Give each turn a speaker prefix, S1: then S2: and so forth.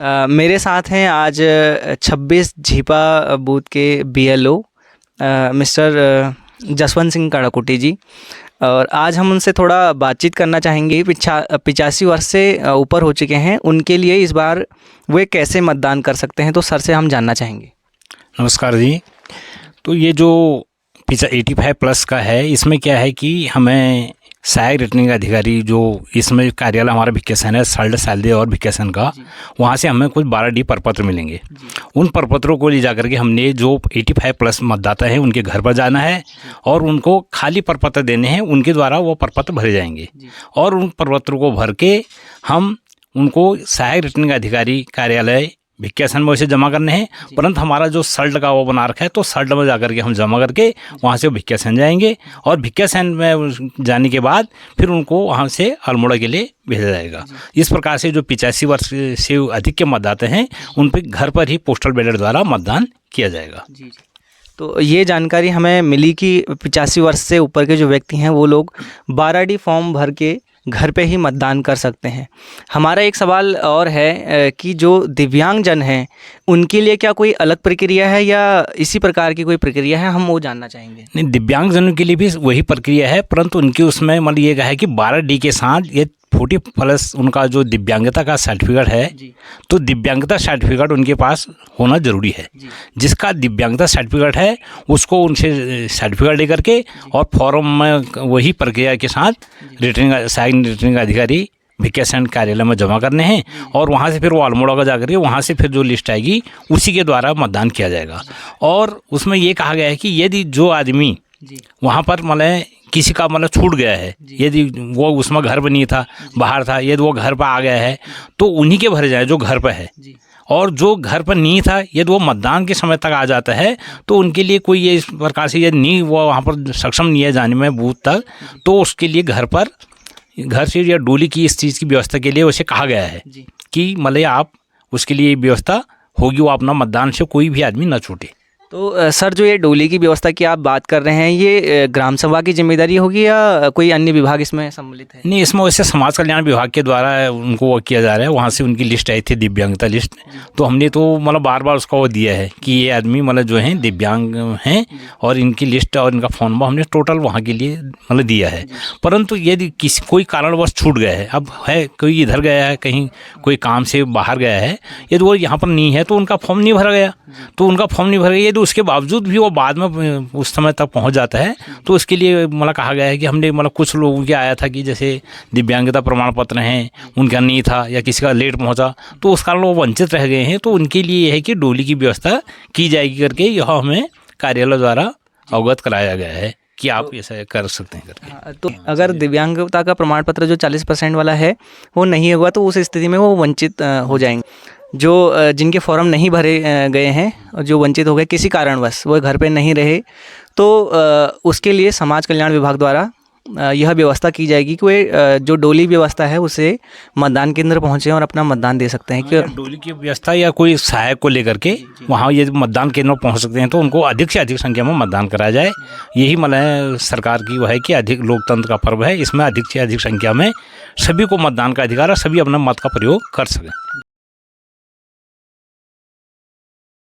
S1: मेरे साथ हैं आज 26 झीपा बूथ के बीएलओ मिस्टर जसवंत सिंह काड़ाकुटी जी, और आज हम उनसे थोड़ा बातचीत करना चाहेंगे। 85 वर्ष से ऊपर हो चुके हैं, उनके लिए इस बार वे कैसे मतदान कर सकते हैं, तो सर से हम जानना चाहेंगे।
S2: नमस्कार जी। तो ये जो 85+ का है, इसमें क्या है कि हमें सहायक रिटर्निंग अधिकारी जो इसमें कार्यालय हमारा भिक्केसन है, सल्ट सालदे और भिक्केसन का, वहाँ से हमें कुछ 12D प्रपत्र मिलेंगे। उन प्रपत्रों को ले जाकर के हमने जो 85+ मतदाता हैं उनके घर पर जाना है और उनको खाली प्रपत्र देने हैं, उनके द्वारा वो प्रपत्र भरे जाएंगे और उन प्रपत्रों को भर के हम उनको सहायक रिटर्निंग अधिकारी कार्यालय भिक्केसन में उसे जमा करने हैं। परंतु हमारा जो सल्ट का वो बना रखा है, तो सल्ट में जाकर के हम जमा करके वहाँ से भिक्केसन जाएंगे और भिक्केसन में जाने के बाद फिर उनको वहाँ से अल्मोड़ा के लिए भेजा जाएगा। इस प्रकार से जो 85 वर्ष से अधिक के मतदाता हैं उन पर घर पर ही पोस्टल बैलेट द्वारा मतदान किया जाएगा।
S1: तो ये जानकारी हमें मिली कि 85 वर्ष से ऊपर के जो व्यक्ति हैं वो लोग 12D फॉर्म भर के घर पे ही मतदान कर सकते हैं। हमारा एक सवाल और है कि जो दिव्यांगजन हैं उनके लिए क्या कोई अलग प्रक्रिया है या इसी प्रकार की कोई प्रक्रिया है, हम वो जानना चाहेंगे।
S2: नहीं, दिव्यांगजनों के लिए भी वही प्रक्रिया है, परंतु उनकी उसमें मतलब ये कहा है कि 12D के साथ ये 40+ उनका जो दिव्यांगता का सर्टिफिकेट है, तो दिव्यांगता सर्टिफिकेट उनके पास होना जरूरी है। जिसका दिव्यांगता सर्टिफिकेट है उसको उनसे सर्टिफिकेट लेकर के और फॉर्म में वही प्रक्रिया के साथ सहायक रिटर्निंग अधिकारी भिक्केसन कार्यालय में जमा करने हैं और वहाँ से फिर वो अल्मोड़ा का जाकर के वहाँ से फिर जो लिस्ट आएगी उसी के द्वारा मतदान किया जाएगा। और उसमें ये कहा गया है कि यदि जो आदमी वहाँ पर मतलब किसी का मतलब छूट गया है, यदि वो उसमें घर पर नहीं था, बाहर था, यदि वो घर पर आ गया है तो उन्हीं के भरे जाए जो घर पर है। और जो घर पर नहीं था यदि वो मतदान के समय तक आ जाता है तो उनके लिए कोई ये इस प्रकार से यदि नहीं वो वहाँ पर सक्षम नहीं है जाने में बूथ तक, तो उसके लिए घर से या डोली की इस चीज़ की व्यवस्था के लिए उसे कहा गया है कि मतलब आप उसके लिए व्यवस्था होगी, वो अपना मतदान से कोई भी आदमी न छूटे।
S1: तो सर जो ये डोली की व्यवस्था की आप बात कर रहे हैं, ये ग्राम सभा की जिम्मेदारी होगी या कोई अन्य विभाग इसमें सम्मिलित है?
S2: नहीं, इसमें वैसे समाज कल्याण विभाग के द्वारा उनको वो किया जा रहा है। वहाँ से उनकी लिस्ट आई थी, दिव्यांगता लिस्ट, तो हमने तो मतलब बार बार उसका वो दिया है कि ये आदमी मतलब जो हैं दिव्यांग हैं और इनकी लिस्ट और इनका फॉर्म हमने टोटल वहाँ के लिए मतलब दिया है। परंतु यदि किसी कोई कारणवश छूट गया है, अब है कोई इधर गया है, कहीं कोई काम से बाहर गया है, यदि वो यहाँ पर नहीं है तो उनका फॉर्म नहीं भरा गया, यदि उसके बावजूद भी वो बाद में उस समय तक पहुंच जाता है तो उसके लिए मतलब कहा गया है कि हमने मतलब कुछ लोगों के आया था कि जैसे दिव्यांगता प्रमाण पत्र हैं उनका नहीं था या किसी का लेट पहुंचा, तो उस कारण वो वंचित रह गए हैं। तो उनके लिए यह है कि डोली की व्यवस्था की जाएगी करके यह हमें कार्यालय द्वारा अवगत कराया गया है कि आप ऐसा कर सकते हैं करके।
S1: तो अगर दिव्यांगता का प्रमाण पत्र जो 40% वाला है वो नहीं होगा तो उस स्थिति में वो वंचित हो जाएंगे। जो जिनके फॉर्म नहीं भरे गए हैं और जो वंचित हो गए किसी कारणवश, वो घर पे नहीं रहे, तो उसके लिए समाज कल्याण विभाग द्वारा यह व्यवस्था की जाएगी कि वे जो डोली व्यवस्था है उसे मतदान केंद्र पहुँचे और अपना मतदान दे सकते हैं। कि
S2: डोली की व्यवस्था या कोई सहायक को लेकर के वहाँ ये मतदान केंद्र पहुँच सकते हैं तो उनको अधिक से अधिक संख्या में मतदान कराया जाए। यही मतलब सरकार की वह है कि अधिक लोकतंत्र का पर्व है, इसमें अधिक से अधिक संख्या में सभी को मतदान का अधिकार है, सभी अपना मत का प्रयोग कर सकें।